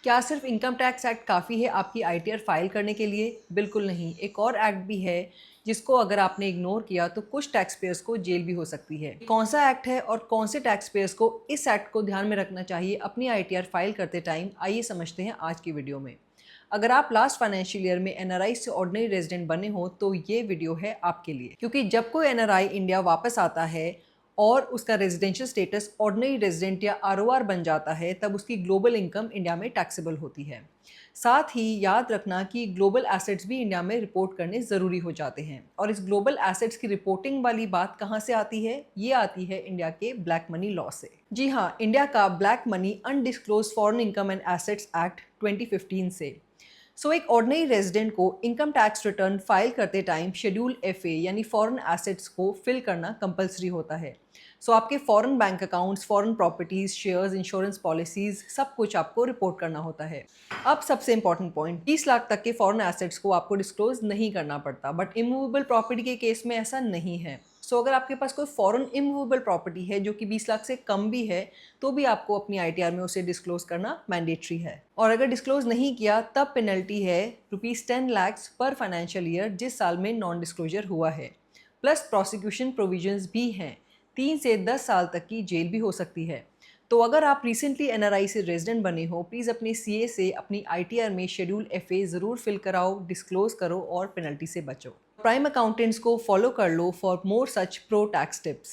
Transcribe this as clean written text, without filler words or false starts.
क्या सिर्फ income tax act काफ़ी है आपकी आईटीआर फाइल करने के लिए? बिल्कुल नहीं, एक और एक्ट भी है जिसको अगर आपने इग्नोर किया तो कुछ टैक्स पेयर्स को जेल भी हो सकती है। कौन सा एक्ट है और कौन से टैक्स पेयर्स को इस एक्ट को ध्यान में रखना चाहिए अपनी आईटीआर फाइल करते टाइम, आइए समझते हैं आज की वीडियो में। अगर आप लास्ट फाइनेंशियल ईयर में एनआरआई से ऑर्डिनरी रेजिडेंट बने हो तो ये वीडियो है आपके लिए, क्योंकि जब कोई एनआरआई इंडिया वापस आता है और उसका रेजिडेंशियल स्टेटस ऑर्डिनरी रेजिडेंट या आरओआर बन जाता है, तब उसकी ग्लोबल इनकम इंडिया में टैक्सेबल होती है। साथ ही याद रखना कि ग्लोबल एसेट्स भी इंडिया में रिपोर्ट करने ज़रूरी हो जाते हैं। और इस ग्लोबल एसेट्स की रिपोर्टिंग वाली बात कहाँ से आती है? ये आती है इंडिया के ब्लैक मनी लॉ से। जी हाँ, इंडिया का black money undisclosed foreign income and assets act 2015 से। एक ऑर्डिनरी रेजिडेंट को इनकम टैक्स रिटर्न फाइल करते टाइम शेड्यूल एफए यानी फॉरेन एसेट्स को फिल करना कंपलसरी होता है। आपके foreign bank accounts, foreign properties, shares, insurance policies, सब कुछ आपको रिपोर्ट करना होता है। अब सबसे इंपॉर्टेंट पॉइंट, 20 लाख तक के फॉरेन एसेट्स को आपको डिस्क्लोज नहीं करना पड़ता, बट इमूवेबल प्रॉपर्टी के केस में ऐसा नहीं है। अगर आपके पास कोई फॉरेन इमूवेबल प्रॉपर्टी है जो कि 20 लाख से कम भी है, तो भी आपको अपनी आईटीआर में उसे डिस्क्लोज करना मैंडेटरी है। और अगर डिस्क्लोज नहीं किया तब पेनल्टी है ₹10 लाख पर फाइनेंशियल ईयर जिस साल में नॉन डिस्क्लोजर हुआ है। प्लस प्रोसिक्यूशन प्रोविजंस भी हैं, 3 से 10 साल तक की जेल भी हो सकती है। अगर आप रिसेंटली एनआरआई से रेजिडेंट बने हो, प्लीज़ अपने सीए से अपनी आईटीआर में शेड्यूल एफए ज़रूर फिल कराओ, डिस्क्लोज करो और पेनल्टी से बचो। प्राइम अकाउंटेंट्स को फॉलो कर लो for more such pro tax tips.